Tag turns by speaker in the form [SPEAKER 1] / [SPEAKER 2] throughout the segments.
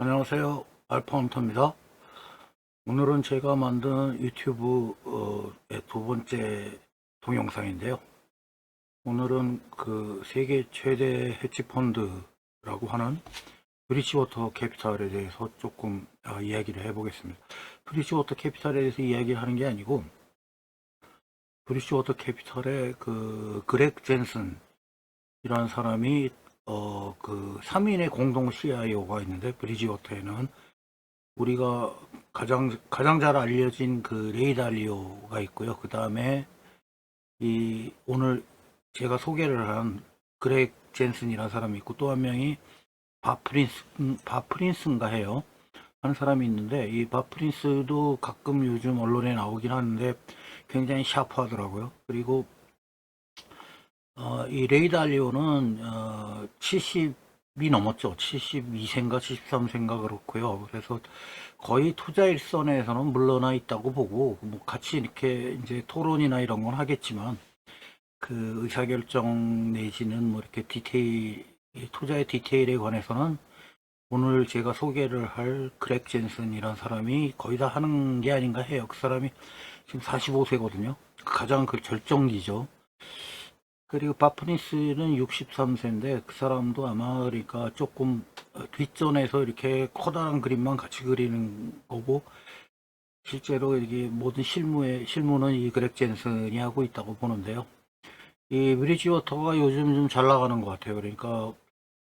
[SPEAKER 1] 안녕하세요. 알파헌터입니다. 오늘은 제가 만든 유튜브의 두 번째 동영상인데요. 오늘은 그 세계 최대 헤지펀드라고 하는 브리지워터 캐피탈에 대해서 조금 이야기를 해보겠습니다. 브리지워터 캐피탈에 대해서 이야기를 하는 게 아니고, 브리지워터 캐피탈의 그 그렉 젠슨이라는 사람이 그 3인의 공동 CIO가 있는데, 브리지워터에는 우리가 가장 잘 알려진 그 레이 달리오가 있고요. 그 다음에 이 오늘 제가 소개를 한 그렉 젠슨이라는 사람이 있고, 또 한 명이 바프린스인가 해요. 하는 사람이 있는데, 이 바프린스도 가끔 요즘 언론에 나오긴 하는데 굉장히 샤프하더라고요. 그리고 이 레이 달리오는 70이 넘었죠. 72세인가 73세인가 그렇고요. 그래서 거의 투자 일선에서는 물러나 있다고 보고, 뭐 같이 이렇게 이제 토론이나 이런 건 하겠지만 그 의사결정 내지는 뭐 이렇게 투자의 디테일에 관해서는 오늘 제가 소개를 할 그렉 젠슨이라는 사람이 거의 다 하는 게 아닌가 해요. 그 사람이 지금 45세거든요. 가장 그 절정기죠. 그리고 바프니스는 63세인데 그 사람도 아마 그러니까 조금 뒷전에서 이렇게 커다란 그림만 같이 그리는 거고, 실제로 이게 모든 실무는 이 그렉 젠슨이 하고 있다고 보는데요. 이 브리지워터가 요즘 좀 잘 나가는 것 같아요. 그러니까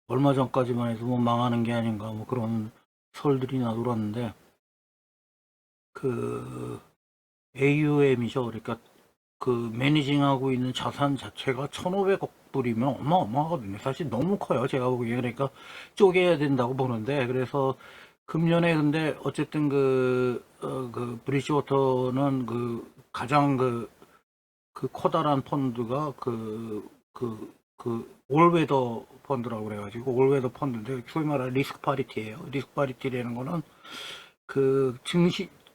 [SPEAKER 1] 얼마 전까지만 해도 뭐 망하는 게 아닌가 뭐 그런 설들이 나돌았는데, 그 AUM이죠. 그러니까 그 매니징하고 있는 자산 자체가 1,500억 불이면 어마어마하거든요. 사실 너무 커요. 제가 보기에. 그러니까 쪼개야 된다고 보는데, 그래서 금년에 근데 어쨌든 그 브리지워터는 그 가장 그 커다란 펀드가 올웨더 펀드라고 그래가지고, 올웨더 펀드인데 소위 말하는 리스크 파리티예요. 리스크 파리티라는 거는 그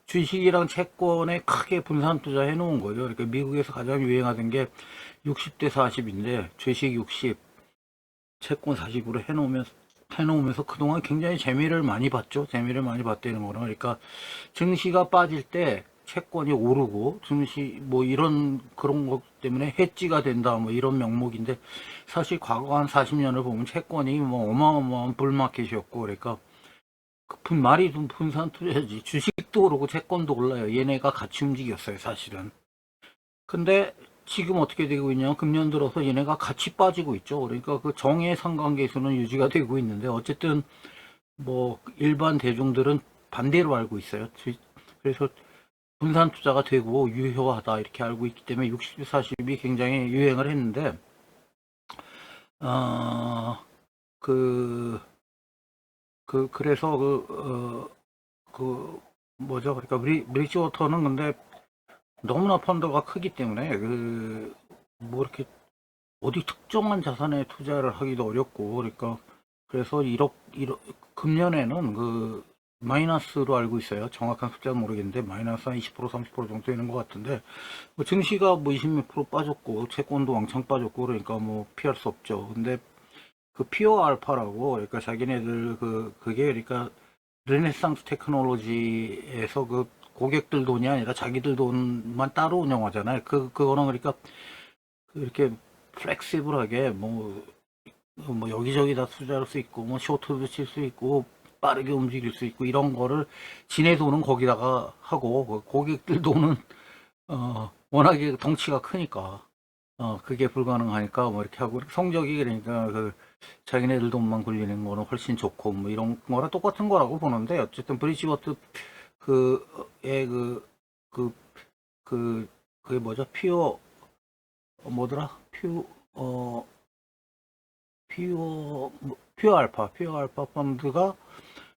[SPEAKER 1] 주식이랑 채권에 크게 분산 투자해 놓은 거죠. 그러니까 미국에서 가장 유행하던 게 60대 40인데 주식 60, 채권 40으로 해놓으면서 그동안 굉장히 재미를 많이 봤죠. 재미를 많이 봤다는 거는, 그러니까 증시가 빠질 때 채권이 오르고, 증시 뭐 이런 그런 것 때문에 해지가 된다 뭐 이런 명목인데, 사실 과거 한 40년을 보면 채권이 뭐 어마어마한 불마켓이었고, 그러니까 말이 좀 분산 투자지. 주식도 오르고 채권도 올라요. 얘네가 같이 움직였어요, 사실은. 근데 지금 어떻게 되고 있냐면 금년 들어서 얘네가 같이 빠지고 있죠. 그러니까 그 정의 상관계수는 유지가 되고 있는데, 어쨌든 뭐 일반 대중들은 반대로 알고 있어요. 그래서 분산 투자가 되고 유효하다 이렇게 알고 있기 때문에 60, 40이 굉장히 유행을 했는데, 어, 그, 그래서 뭐죠? 그러니까 브리지워터는 근데 너무나 펀드가 크기 때문에 뭐 이렇게 어디 특정한 자산에 투자를 하기도 어렵고, 그러니까 그래서 1억 금년에는 그 마이너스로 알고 있어요. 정확한 숫자는 모르겠는데 마이너스 한 20% 30% 정도 되는 것 같은데, 뭐 증시가 뭐 20몇 프로 빠졌고 채권도 왕창 빠졌고, 그러니까 뭐 피할 수 없죠. 근데 그 피어 알파라고, 그러니까 자기네들 그게 그러니까 르네상스 테크놀로지에서 그 고객들 돈이 아니라 자기들 돈만 따로 운영하잖아요. 그거는 그러니까 이렇게 플렉시블하게 뭐 여기저기 다 투자할 수 있고, 뭐 쇼트도 칠 수 있고, 빠르게 움직일 수 있고, 이런 거를 지네 돈은 거기다가 하고, 그 고객들 돈은 워낙에 덩치가 크니까 그게 불가능하니까 뭐 이렇게 하고, 성적이 그러니까 자기네들 돈만 굴리는 거는 훨씬 좋고 뭐 이런 거랑 똑같은 거라고 보는데, 어쨌든 브리지워트 그의 그, 그게 뭐죠? 뭐더라? 어, 퓨어 알파 펀드가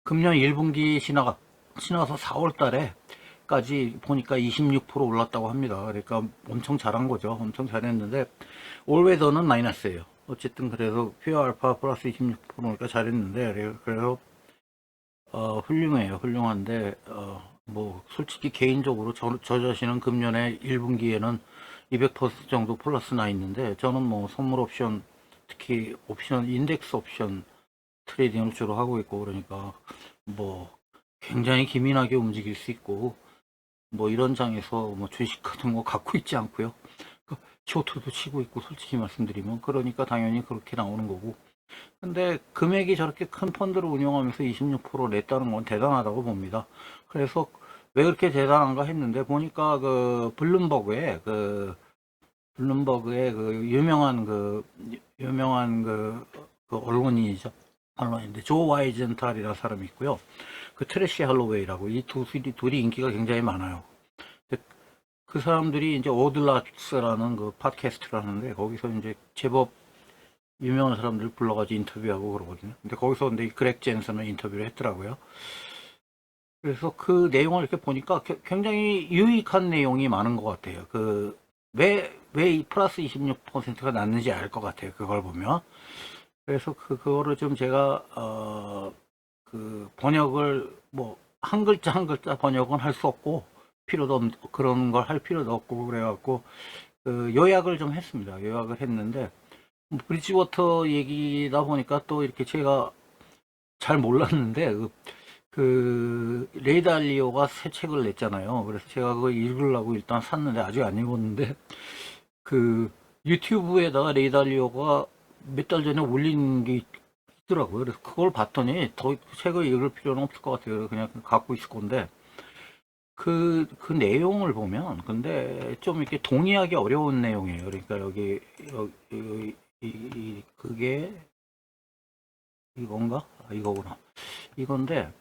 [SPEAKER 1] 금년 1분기 지나서 4월 달에까지 보니까 26% 올랐다고 합니다. 그러니까 엄청 잘한 거죠. 엄청 잘했는데, 올웨더는 마이너스예요. 어쨌든 그래서 퓨어 알파 플러스 26%니까 잘했는데, 그래서 훌륭해요. 훌륭한데, 뭐 솔직히 개인적으로 저 자신은 금년에 1분기에는 200% 정도 플러스 나 있는데, 저는 뭐 선물 옵션, 특히 옵션 인덱스 옵션 트레이딩을 주로 하고 있고, 그러니까 뭐 굉장히 기민하게 움직일 수 있고, 뭐 이런 장에서 뭐 주식 같은 거 갖고 있지 않고요. 쇼트도 치고 있고, 솔직히 말씀드리면. 그러니까 당연히 그렇게 나오는 거고. 근데 금액이 저렇게 큰 펀드를 운영하면서 26% 냈다는 건 대단하다고 봅니다. 그래서 왜 그렇게 대단한가 했는데 보니까 그 블룸버그의 그 유명한 그 언론인이죠. 언론인데 조 와이젠탈이라는 사람이 있고요. 그 트래시 할로웨이라고 이 둘이 인기가 굉장히 많아요. 근데 그 사람들이 이제 오들라스라는 그 팟캐스트를 하는데 거기서 이제 제법 유명한 사람들 불러가지고 인터뷰하고 그러거든요. 근데 거기서 근데 그렉 젠슨을 인터뷰를 했더라고요. 그래서 그 내용을 이렇게 보니까 굉장히 유익한 내용이 많은 것 같아요. 왜 이 플러스 26%가 났는지 알 것 같아요. 그걸 보면. 그래서 그거를 좀 제가, 그 번역을 뭐, 한 글자 한 글자 번역은 할 수 없고, 그런 걸 할 필요도 없고, 그래갖고, 그 요약을 좀 했습니다. 요약을 했는데, 브리지워터 얘기다 보니까 또 이렇게 제가 잘 몰랐는데, 레이 달리오가 새 책을 냈잖아요. 그래서 제가 그거 읽으려고 일단 샀는데 아직 안 읽었는데 그 유튜브에다가 레이 달리오가 몇 달 전에 올린 게 있더라고요. 그래서 그걸 봤더니 더 책을 읽을 필요는 없을 것 같아요. 그냥 갖고 있을 건데 그 내용을 보면 근데 좀 이렇게 동의하기 어려운 내용이에요. 그러니까 그게 이건가? 이거구나. 이건데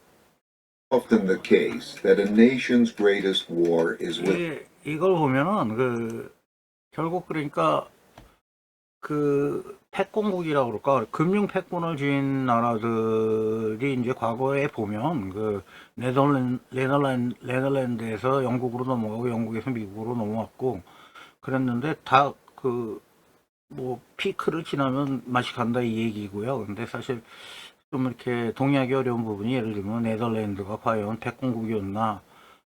[SPEAKER 2] often the case that a nation's greatest war is with
[SPEAKER 1] 이걸 보면은 결국 그러니까 패권국이라고 그럴까 금융 패권을 쥔 나라들이 이제 과거에 보면 네덜란드에서 영국으로 넘어가고 영국에서 미국으로 넘어왔고 그랬는데 다 뭐 피크를 지나면 맛이 간다 이 얘기고요. 근데 사실 좀 이렇게 동의하기 어려운 부분이 예를 들면 네덜란드가 과연 패권국이었나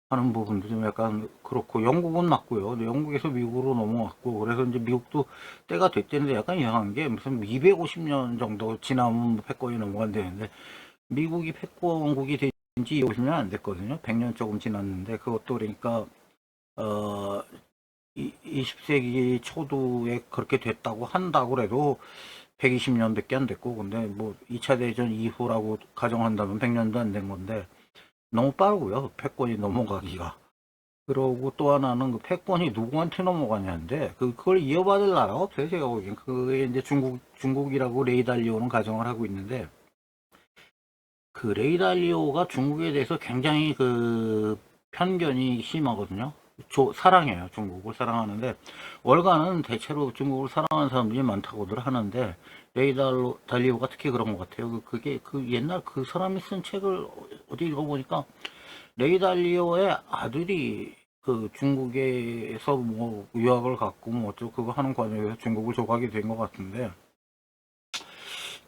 [SPEAKER 1] 하는 부분도 좀 약간 그렇고 영국은 맞고요. 영국에서 미국으로 넘어왔고 그래서 이제 미국도 때가 됐다는데 약간 이상한 게 무슨 250년 정도 지나면 패권이 넘어간다는데 미국이 패권국이 된 지 250년 안 됐거든요. 100년 조금 지났는데 그것도 그러니까 20세기 초도에 그렇게 됐다고 한다고 그래도 120년밖에 안 됐고 근데 뭐 2차 대전 이후라고 가정한다면 100년도 안 된 건데 너무 빠르고요. 패권이 넘어가기가. 그러고 또 하나는 그 패권이 누구한테 넘어가냐인데 그걸 이어받을 나라가 없어요. 제가 보기엔 그게 이제 중국이라고 레이 달리오는 가정을 하고 있는데 그 레이 달리오가 중국에 대해서 굉장히 편견이 심하거든요. 사랑해요. 중국을 사랑하는데 월가는 대체로 중국을 사랑하는 사람들이 많다고들 하는데 레이 달리오가 특히 그런 것 같아요. 그게 옛날 그 사람이 쓴 책을 어디 읽어보니까 레이 달리오의 아들이 중국에서 뭐 유학을 갔고 뭐 어쩌고 그거 하는 과정에서 중국을 좋아하게 된 것 같은데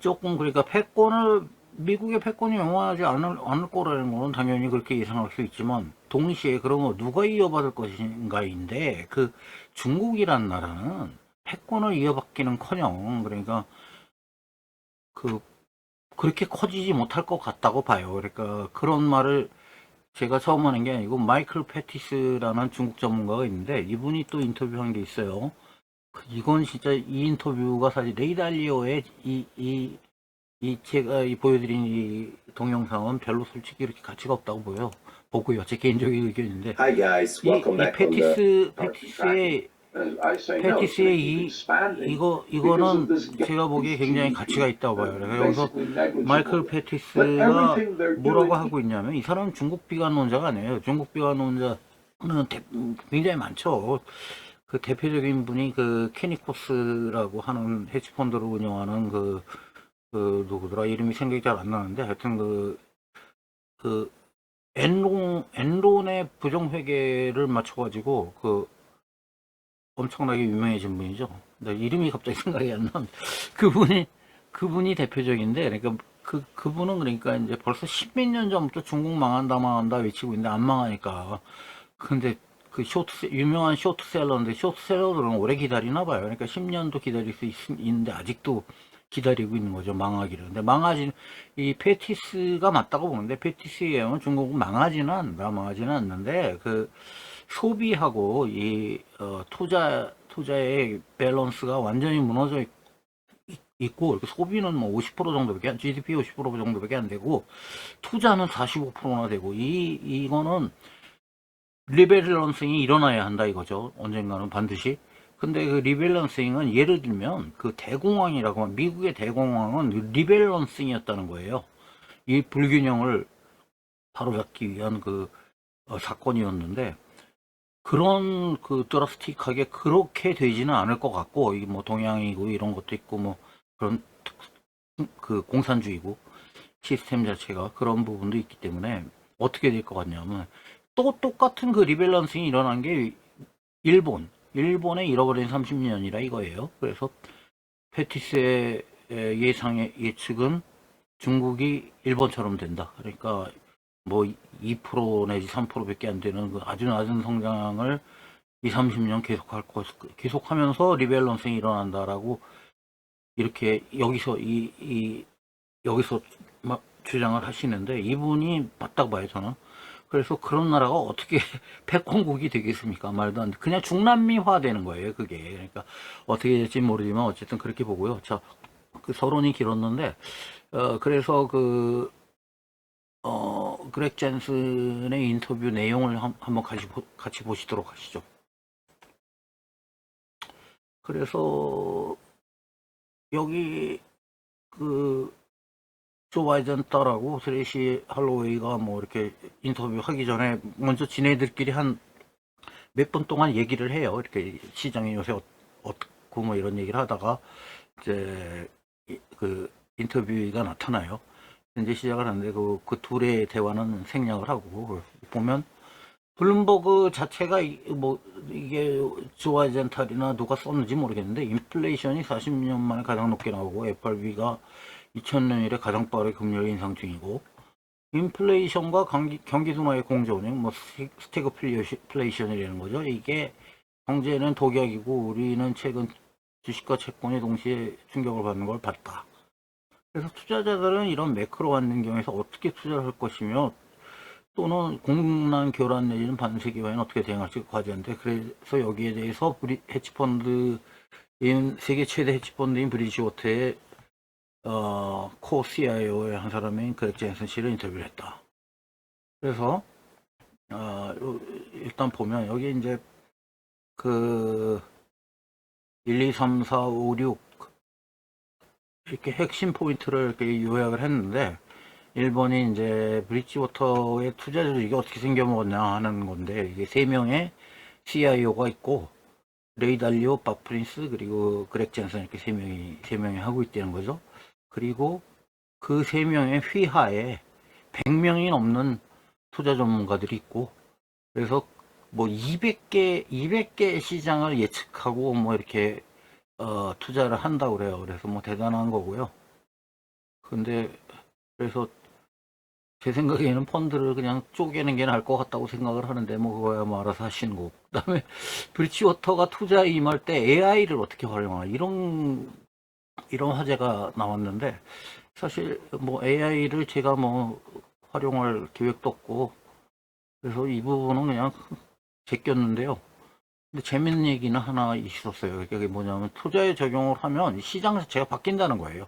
[SPEAKER 1] 조금 그러니까 미국의 패권이 영원하지 않을 거라는 거는 당연히 그렇게 예상할 수 있지만 동시에 그러면 누가 이어받을 것인가인데 중국이란 나라는 패권을 이어받기는커녕 그러니까 그렇게 커지지 못할 것 같다고 봐요. 그러니까 그런 말을 제가 처음 하는 게 아니고 마이클 패티스라는 중국 전문가가 있는데 이분이 또 인터뷰한 게 있어요. 이건 진짜 이 인터뷰가 사실 레이 달리오의 제가 보여드린 이 동영상은 별로 솔직히 이렇게 가치가 없다고 보고요. 제 개인적인 의견인데
[SPEAKER 2] Hi guys, welcome back on the
[SPEAKER 1] 패티스의 이거는 제가 보기에 굉장히 가치가 있다고 봐요. 그래서 여기서 마이클 패티스가 뭐라고 하고 있냐면 이 사람은 중국 비관론자가 아니에요. 중국 비관론자는 굉장히 많죠. 그 대표적인 분이 케니코스라고 하는 헤지펀드를 운영하는 누구더라 이름이 생각이 잘 안 나는데 하여튼 엔론의 부정회계를 맞춰가지고 엄청나게 유명해진 분이죠. 근데 이름이 갑자기 생각이 안 나는데 그분이 대표적인데 그러니까 그분은 그러니까 이제 벌써 십몇 년 전부터 중국 망한다 외치고 있는데 안 망하니까 근데 유명한 쇼트셀러인데 쇼트셀러들은 오래 기다리나 봐요. 그러니까 10년도 기다릴 수 있는데 아직도 기다리고 있는 거죠. 망하기를. 근데 이 페티스가 맞다고 보는데, 페티스에 의하면 중국은 망하지는 않는데, 그, 소비하고 투자의 밸런스가 완전히 무너져 있고, 소비는 뭐 50% 정도밖에, GDP 50% 정도밖에 안 되고, 투자는 45%나 되고, 이거는 리밸런싱이 일어나야 한다 이거죠. 언젠가는 반드시. 근데 그 리밸런싱은 예를 들면 그 대공황이라고 하면 미국의 대공황은 리밸런싱이었다는 거예요. 이 불균형을 바로잡기 위한 그 사건이었는데 그런 그 드라스틱하게 그렇게 되지는 않을 것 같고 이게 뭐 동양이고 이런 것도 있고 뭐 그런 그 공산주의고 시스템 자체가 그런 부분도 있기 때문에 어떻게 될 것 같냐면 또 똑같은 그 리밸런싱이 일어난 게 일본의 잃어버린 30년이라 이거예요. 그래서 페티스의 예측은 중국이 일본처럼 된다. 그러니까 뭐 2% 내지 3%밖에 안 되는 그 아주 낮은 성장을 20, 30년 계속하면서 리밸런싱이 일어난다라고 이렇게 여기서 막 주장을 하시는데 이분이 맞다고 봐요, 저는. 그래서 그런 나라가 어떻게 패권국이 되겠습니까? 말도 안 돼. 그냥 중남미화 되는 거예요, 그게. 그러니까 어떻게 될지 모르지만 어쨌든 그렇게 보고요. 자, 그 서론이 길었는데, 그래서 그렉 젠슨의 인터뷰 내용을 한번 같이 보시도록 하시죠. 그래서 여기 조 와이젠터라고 트레이시 할로웨이가 뭐 이렇게 인터뷰 하기 전에 먼저 지네들끼리 한 몇 분 동안 얘기를 해요. 이렇게 시장이 요새 어떻고 뭐 이런 얘기를 하다가 이제 그 인터뷰가 나타나요. 이제 시작을 하는데 그 둘의 대화는 생략을 하고 보면 블룸버그 자체가 뭐 이게 조 와이젠터나 누가 썼는지 모르겠는데 인플레이션이 40년 만에 가장 높게 나오고 FRB가 2000년 이래 가장 빠르게 금리를 인상 중이고 인플레이션과 경기 둔화의 공조운행, 뭐 스태그플레이션이라는 거죠. 이게 경제는 독약이고 우리는 최근 주식과 채권이 동시에 충격을 받는 걸 봤다. 그래서 투자자들은 이런 매크로 환경에서 어떻게 투자를 할 것이며 또는 공난 교란 내지는 반세 기반에 어떻게 대응할지 과제인데 그래서 여기에 대해서 세계 최대 헤지펀드인 브리지워터의 코 CIO의 한 사람인 그렉 젠슨 씨를 인터뷰를 했다. 그래서 일단 보면 여기 이제 그 1, 2, 3, 4, 5, 6 이렇게 핵심 포인트를 이렇게 요약을 했는데 1번이 이제 브리지워터의 투자 조직이 어떻게 생겨먹었냐 하는 건데 이게 3명의 CIO가 있고 레이 달리오, 밥 프린스 그리고 그렉 젠슨 이렇게 3명이 하고 있다는 거죠. 그리고 그 3명의 휘하에 100명이 넘는 투자 전문가들이 있고 그래서 뭐 200개 시장을 예측하고 뭐 이렇게 투자를 한다고 그래요. 그래서 뭐 대단한 거고요. 근데 그래서 제 생각에는 펀드를 그냥 쪼개는 게 나을 것 같다고 생각을 하는데 뭐 그거야 뭐 알아서 하시는 거고 그다음에 브리지워터가 투자에 임할 때 AI를 어떻게 활용하나 이런 화제가 나왔는데 사실 뭐 AI를 제가 뭐 활용할 계획도 없고 그래서 이 부분은 그냥 제꼈는데요. 근데 재밌는 얘기는 하나 있었어요. 그게 뭐냐면 투자에 적용을 하면 시장 자체가 바뀐다는 거예요.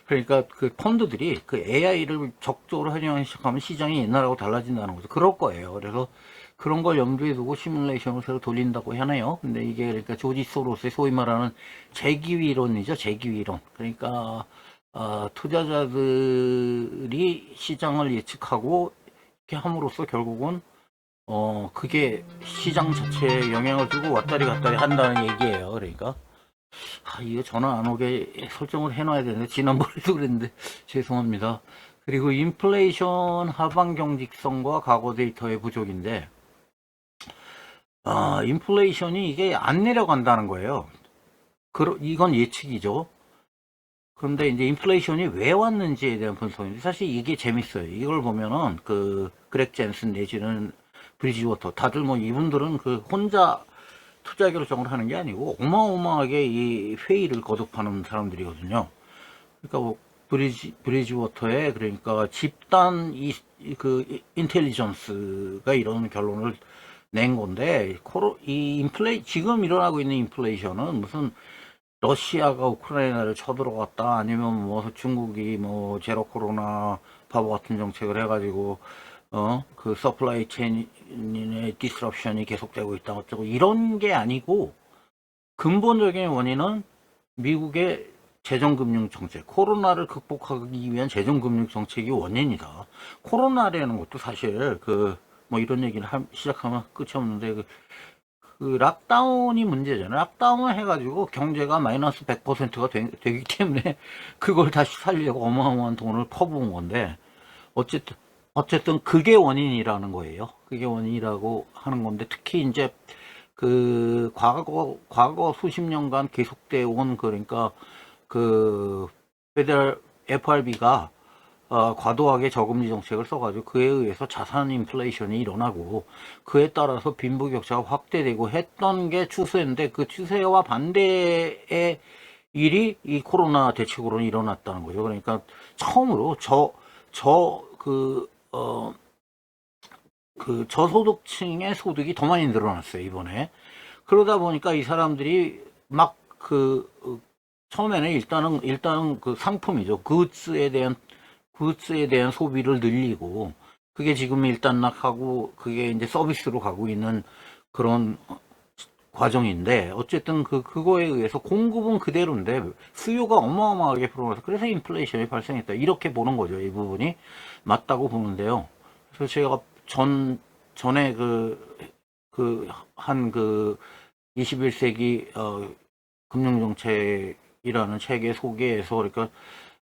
[SPEAKER 1] 그러니까 그 펀드들이 그 AI를 적극적으로 활용하기 시작하면 시장이 옛날하고 달라진다는 거죠. 그럴 거예요. 그래서 그런 걸 염두에 두고 시뮬레이션을 새로 돌린다고 하네요. 근데 이게 그러니까 조지 소로스의 소위 말하는 재기위론이죠. 재기위론. 그러니까 투자자들이 시장을 예측하고 이렇게 함으로써 결국은 그게 시장 자체에 영향을 주고 왔다리 갔다리 한다는 얘기예요. 그러니까 이거 전화 안 오게 설정을 해놔야 되는데 지난번에도 그랬는데 죄송합니다. 그리고 인플레이션 하방 경직성과 과거 데이터의 부족인데 인플레이션이 이게 안 내려간다는 거예요. 이건 예측이죠. 그런데 이제 인플레이션이 왜 왔는지에 대한 분석인데 사실 이게 재밌어요. 이걸 보면은 그 그렉 젠슨 내지는 브리지워터 다들 뭐 이분들은 그 혼자 투자 결정을 하는 게 아니고 어마어마하게 이 회의를 거듭하는 사람들이거든요. 그러니까 뭐 브리지워터에 그러니까 집단 그 인텔리전스가 이런 결론을 낸 건데 지금 일어나고 있는 인플레이션은 무슨 러시아가 우크라이나를 쳐들어갔다 아니면 뭐 중국이 뭐 제로 코로나 바보 같은 정책을 해가지고 그 서플라이 체인의 디스럽션이 계속되고 있다 어쩌고 이런 게 아니고 근본적인 원인은 미국의 재정금융 정책, 코로나를 극복하기 위한 재정금융 정책이 원인이다. 코로나라는 것도 사실 뭐 이런 얘기를 시작하면 끝이 없는데 그 락다운이 문제잖아요. 락다운을 해가지고 경제가 마이너스 100%가 되기 때문에 그걸 다시 살리려고 어마어마한 돈을 퍼부은 건데 어쨌든 그게 원인이라는 거예요. 그게 원인이라고 하는 건데 특히 이제 그 과거 수십 년간 계속돼 온 그러니까 그 페더럴 FRB가 과도하게 저금리 정책을 써가지고 그에 의해서 자산 인플레이션이 일어나고 그에 따라서 빈부격차가 확대되고 했던 게 추세인데 그 추세와 반대의 일이 이 코로나 대책으로는 일어났다는 거죠. 그러니까 처음으로 그 저소득층의 소득이 더 많이 늘어났어요, 이번에. 그러다 보니까 이 사람들이 막 처음에는 일단은 그 상품이죠. 굿즈에 대한 소비를 늘리고, 그게 지금 일단락하고, 그게 이제 서비스로 가고 있는 그런 과정인데, 어쨌든 그거에 의해서 공급은 그대로인데, 수요가 어마어마하게 불어나서, 그래서 인플레이션이 발생했다. 이렇게 보는 거죠. 이 부분이 맞다고 보는데요. 그래서 제가 전에 21세기, 금융정책이라는 책의 소개에서, 그러니까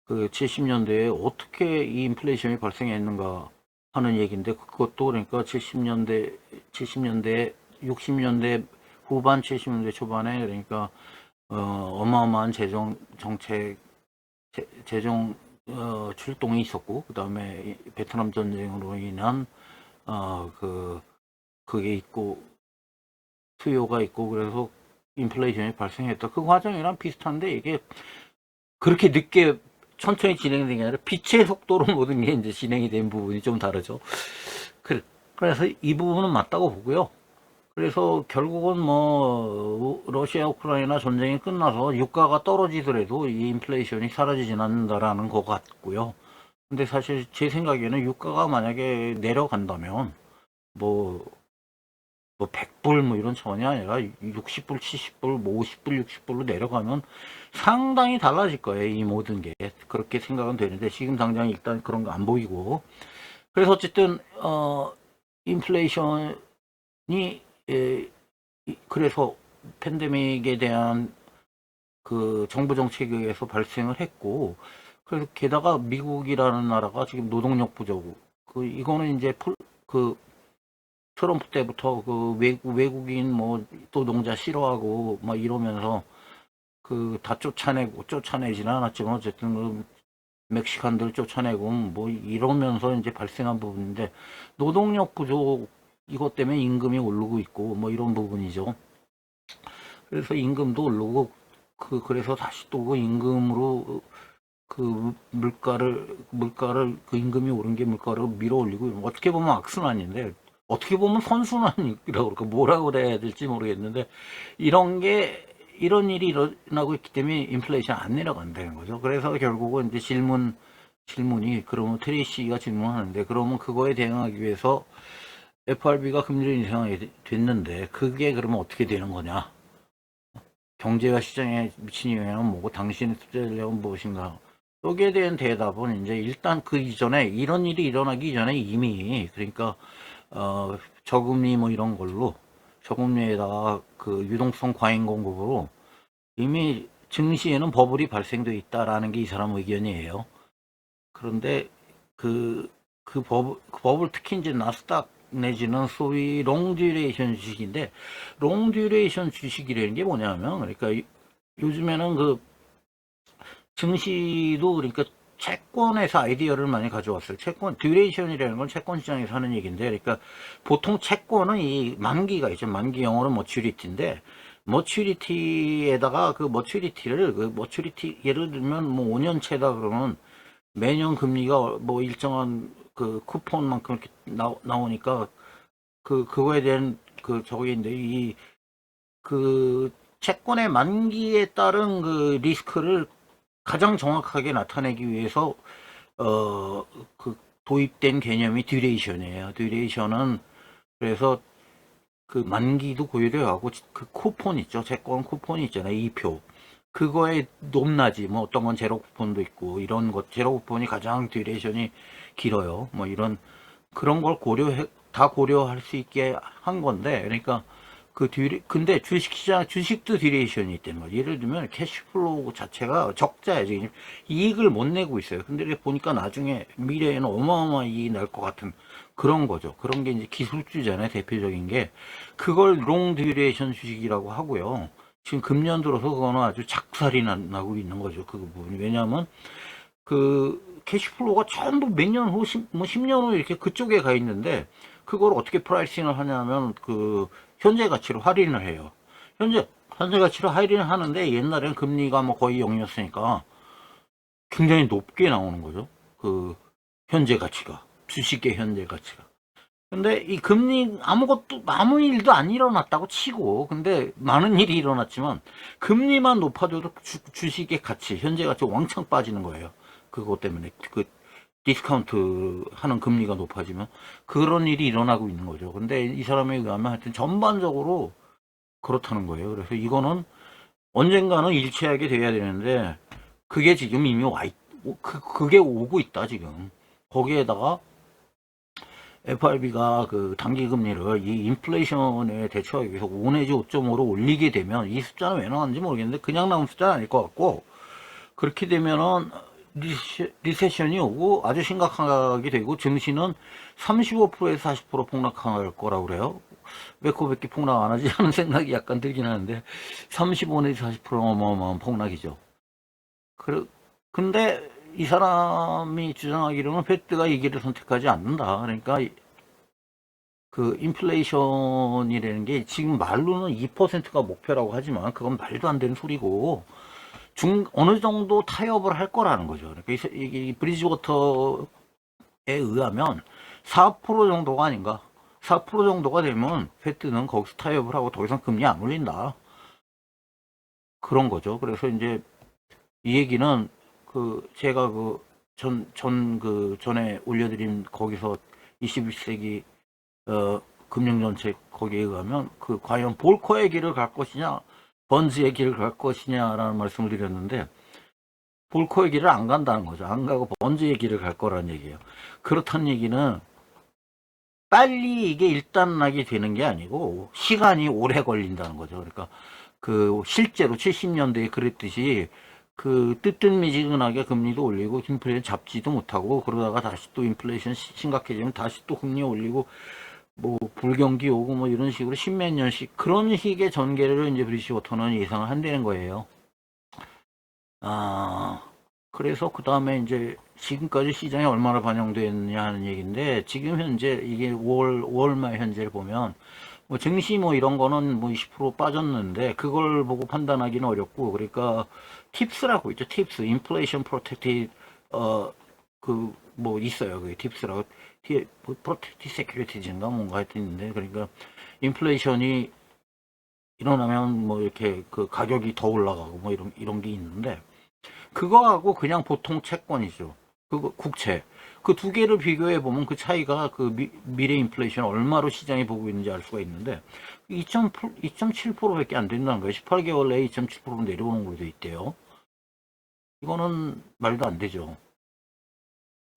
[SPEAKER 1] 그 70년대에 어떻게 이 인플레이션이 발생했는가 하는 얘기인데, 그것도 그러니까 70년대, 60년대 후반, 70년대 초반에, 그러니까, 어마어마한 재정, 출동이 있었고, 그 다음에 베트남 전쟁으로 인한, 그게 있고, 수요가 있고, 그래서 인플레이션이 발생했다. 그 과정이랑 비슷한데, 이게 그렇게 늦게 천천히 진행된 게 아니라 빛의 속도로 모든 게 이제 진행이 된 부분이 좀 다르죠. 그래서 이 부분은 맞다고 보고요. 그래서 결국은 뭐 러시아 우크라이나 전쟁이 끝나서 유가가 떨어지더라도 이 인플레이션이 사라지진 않는다라는 것 같고요. 근데 사실 제 생각에는 유가가 만약에 내려간다면 뭐 100불 뭐 이런 차원이 아니라 60불, 70불, 뭐 50불, 60불로 내려가면 상당히 달라질 거예요. 이 모든 게. 그렇게 생각은 되는데 지금 당장 일단 그런 거 안 보이고. 그래서 어쨌든 인플레이션이 그래서 팬데믹에 대한 그 정부 정책에 의해서 발생을 했고, 그래서 게다가 미국이라는 나라가 지금 노동력 부족, 이거는 이제 트럼프 때부터 그 외국인 뭐 노동자 싫어하고 막 이러면서 다 쫓아내지는 않았지만 어쨌든 그 멕시칸들 쫓아내고 뭐 이러면서 이제 발생한 부분인데 노동력 부족 이것 때문에 임금이 오르고 있고 뭐 이런 부분이죠. 그래서 임금도 오르고 그래서 다시 또 그 임금으로 그 물가를 그 임금이 오른 게 물가를 밀어 올리고 어떻게 보면 악순환인데 어떻게 보면 선순환이라고 그럴까 뭐라고 그래야 될지 모르겠는데 이런 일이 일어나고 있기 때문에 인플레이션 안 내려간다는 거죠. 그래서 결국은 이제 질문이 그러면 트레이시가 질문하는데 그러면 그거에 대응하기 위해서 FRB가 금리를 인상하게 됐는데 그게 그러면 어떻게 되는 거냐? 경제와 시장에 미친 영향은 뭐고 당신의 투자 전략은 무엇인가? 여기에 대한 대답은 이제 일단 그 이전에 이런 일이 일어나기 전에 이미 그러니까 저금리 뭐 이런 걸로 저금리에다가 그 유동성 과잉 공급으로 이미 증시에는 버블이 발생돼 있다라는 게 이 사람 의견이에요. 그런데 그 버블 특히 이제 나스닥 내지는 소위 롱 듀레이션 주식인데 롱 듀레이션 주식이라는 게 뭐냐면 그러니까 요즘에는 그 증시도 그러니까 채권에서 아이디어를 많이 가져왔어요. 채권 듀레이션이라는 건 채권 시장에서 하는 얘기인데 그러니까 보통 채권은 이 만기가 있죠. 만기 영어로 머츄리티인데 머추리티에다가 그 머추리티 예를 들면 뭐 5년채다 그러면 매년 금리가 뭐 일정한 그 쿠폰만큼 이렇게 나오니까 그거에 대한 그 저기인데 그 채권의 만기에 따른 그 리스크를 가장 정확하게 나타내기 위해서 그 도입된 개념이 듀레이션이에요. 듀레이션은 그래서 그 만기도 고려하고 그 쿠폰 있죠. 채권 쿠폰이 있잖아요. 2표. 그거의 높낮이 뭐 어떤 건 제로 쿠폰도 있고 이런 것 제로 쿠폰이 가장 듀레이션이 길어요. 뭐 이런 그런 걸 다 고려할 수 있게 한 건데 그러니까 근데 주식도 듀레이션이 있단 말이에요. 예를 들면 캐시플로우 자체가 적자예요. 지금 이익을 못 내고 있어요. 근데 이렇게 보니까 나중에 미래에는 어마어마한 이익이 날 것 같은 그런 거죠. 그런 게 이제 기술주잖아요. 대표적인 게. 그걸 롱 듀레이션 주식이라고 하고요. 지금 금년 들어서 그거는 아주 작살이 나고 있는 거죠. 그 부분이. 왜냐하면 그 캐시플로우가 전부 몇 년 후, 뭐 10년 후 이렇게 그쪽에 가 있는데 그걸 어떻게 프라이싱을 하냐면 그 현재 가치로 할인을 해요. 현재 가치로 할인을 하는데 옛날에는 금리가 뭐 거의 0이었으니까 굉장히 높게 나오는 거죠. 그 현재 가치가 주식의 현재 가치가. 근데 이 금리 아무 일도 안 일어났다고 치고 근데 많은 일이 일어났지만 금리만 높아져도 주식의 가치 현재 가치 왕창 빠지는 거예요. 그것 때문에 그 디스카운트 하는 금리가 높아지면 그런 일이 일어나고 있는 거죠. 근데 이 사람에 의하면 하여튼 전반적으로 그렇다는 거예요. 그래서 이거는 언젠가는 일치하게 돼야 되는데 그게 지금 이미 그게 오고 있다 지금. 거기에다가 FRB가 그 단기 금리를 이 인플레이션에 대처하기 위해서 5 내지 5.5로 올리게 되면 이 숫자는 왜 나왔는지 모르겠는데 그냥 나온 숫자는 아닐 것 같고 그렇게 되면은 리세션이 오고 아주 심각하게 되고 증시는 35%에서 40% 폭락할 거라고 그래요. 왜 그거밖에 폭락 안 하지 하는 생각이 약간 들긴 하는데 35 내지 40% 어마어마한 폭락이죠. 근데 이 사람이 주장하기로는 페드가 이 길을 선택하지 않는다. 그러니까 그 인플레이션이라는 게 지금 말로는 2%가 목표라고 하지만 그건 말도 안 되는 소리고 어느 정도 타협을 할 거라는 거죠. 그러니까 이 브리지워터에 의하면 4% 정도가 아닌가. 4% 정도가 되면 페드는 거기서 타협을 하고 더 이상 금리 안 올린다. 그런 거죠. 그래서 이제 이 얘기는 제가 전에 올려드린 거기서 21세기 금융정책 거기에 의하면 과연 볼커의 길을 갈 것이냐 번즈의 길을 갈 것이냐라는 말씀을 드렸는데 볼커의 길을 안 간다는 거죠. 안 가고 번즈의 길을 갈 거라는 얘기예요. 그렇다는 얘기는 빨리 이게 일단락이 되는 게 아니고 시간이 오래 걸린다는 거죠. 그러니까 실제로 70년대에 그랬듯이 뜨뜻미지근하게 금리도 올리고 인플레이션 잡지도 못하고 그러다가 다시 또 인플레이션 심각해지면 다시 또 금리 올리고 뭐 불경기 오고 뭐 이런 식으로 십몇 년씩 그런 식의 전개를 이제 브리지워터는 예상을 한다는 거예요. 그래서 그 다음에 이제 지금까지 시장에 얼마나 반영됐냐 하는 얘기인데 지금 현재 이게 5월 말 현재를 보면 뭐 증시 뭐 이런 거는 뭐 20% 빠졌는데 그걸 보고 판단하기는 어렵고 그러니까 팁스라고 있죠. 팁스 인플레이션 프로텍티드 뭐 있어요. 그게 팁스라고 프로텍티드 세큐리티즈인가 뭔가 하여튼 있는데 그러니까 인플레이션이 일어나면 뭐 이렇게 가격이 더 올라가고 뭐 이런 게 있는데 그거하고 그냥 보통 채권이죠. 국채. 그 두 개를 비교해 보면 그 차이가 미래 인플레이션 얼마로 시장이 보고 있는지 알 수가 있는데 2.7%밖에 안 된다는 거예요. 18개월 내에 2.7% 내려오는 걸로 돼 있대요. 이거는 말도 안 되죠.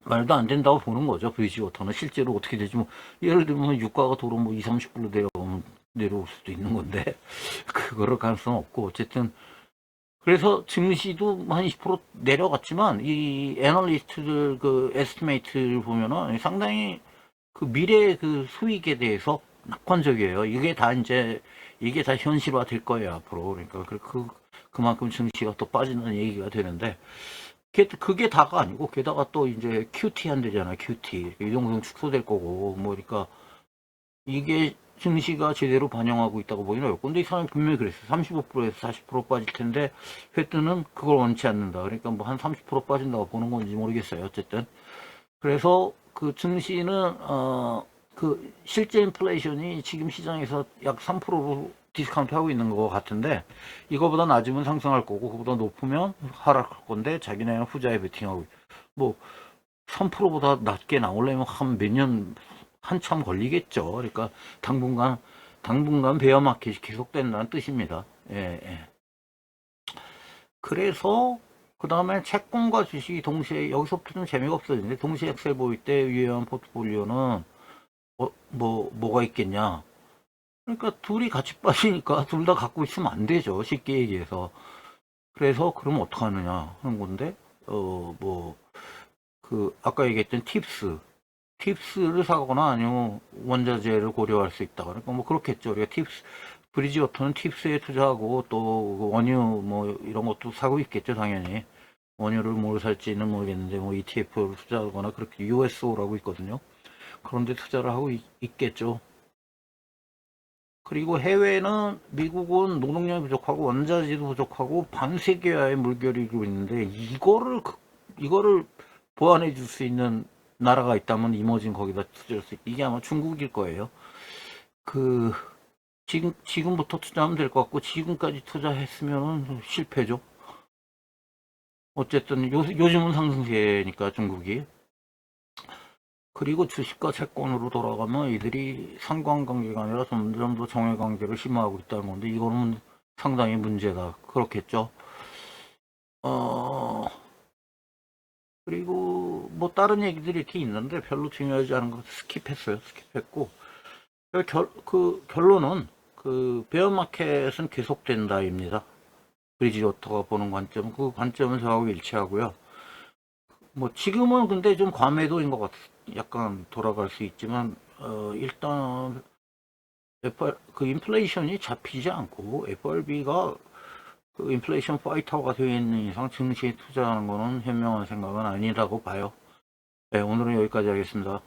[SPEAKER 1] 말도 안 된다고 보는 거죠. 브리지워터는 실제로 어떻게 되지 뭐 예를 들면 유가가 도로 뭐 20, 30불로 내려올 수도 있는 건데 그거를 가능성 없고 어쨌든 그래서 증시도 한 20% 내려갔지만 이 애널리스트들 에스티메이트를 보면은 상당히 미래 수익에 대해서 낙관적이에요. 이게 다 현실화 될 거예요 앞으로. 그러니까 그만큼 증시가 또 빠진다는 얘기가 되는데 그게 다가 아니고 게다가 또 이제 QT 한대잖아요. QT 유동성 축소될 거고 뭐 그러니까 이게 증시가 제대로 반영하고 있다고 보기는 어렵고, 근데 이 사람이 분명히 그랬어요. 35%에서 40% 빠질 텐데 페드는 그걸 원치 않는다. 그러니까 뭐 한 30% 빠진다고 보는 건지 모르겠어요. 어쨌든 그래서 그 증시는 그 실제 인플레이션이 지금 시장에서 약 3%로 디스카운트 하고 있는 것 같은데, 이거보다 낮으면 상승할 거고 그거보다 높으면 하락할 건데 자기네는 후자에 베팅하고, 뭐 3%보다 낮게 나오려면 한 몇 년 한참 걸리겠죠. 그러니까 당분간 베어 마켓이 계속된다는 뜻입니다. 예, 예. 그래서 그 다음에 채권과 주식이 동시에, 여기서부터 좀 재미가 없어지는데, 동시에 엑셀 보일 때 유효한 포트폴리오는 뭐가 있겠냐. 그러니까 둘이 같이 빠지니까 둘 다 갖고 있으면 안 되죠. 쉽게 얘기해서. 그래서 그러면 어떡하느냐 하는 건데, 아까 얘기했던 팁스를 사거나 아니면 원자재를 고려할 수 있다. 그러니까 뭐 그렇겠죠. 우리가 브리지워터는 팁스에 투자하고 또 원유 뭐 이런 것도 사고 있겠죠, 당연히. 원유를 뭘 살지는 모르겠는데 뭐 ETF를 투자하거나 그렇게 USO라고 있거든요. 그런데 투자를 하고 있겠죠. 그리고 해외는 미국은 노동력이 부족하고 원자재도 부족하고 반세계화의 물결이고 있는데, 이거를 보완해 줄 수 있는 나라가 있다면 이머징 거기다 투자할 수 이게 아마 중국일 거예요. 지금부터 투자하면 될 것 같고, 지금까지 투자했으면 실패죠. 어쨌든 요즘은 상승세니까 중국이. 그리고 주식과 채권으로 돌아가면 이들이 상관관계가 아니라 점점 더 정해관계를 심화하고 있다는 건데, 이거는 상당히 문제다. 그렇겠죠. 그리고 뭐 다른 얘기들이 이렇게 있는데 별로 중요하지 않은 거 스킵했고, 결론은 베어마켓은 계속된다입니다. 브리지워터가 보는 관점, 그 관점은 저하고 일치하고요. 뭐 지금은 근데 좀 과매도인 것 같아. 약간 돌아갈 수 있지만, 일단 그 인플레이션이 잡히지 않고 FRB가 그 인플레이션 파이터가 되어 있는 이상 증시에 투자하는 거는 현명한 생각은 아니라고 봐요. 네, 오늘은 여기까지 하겠습니다.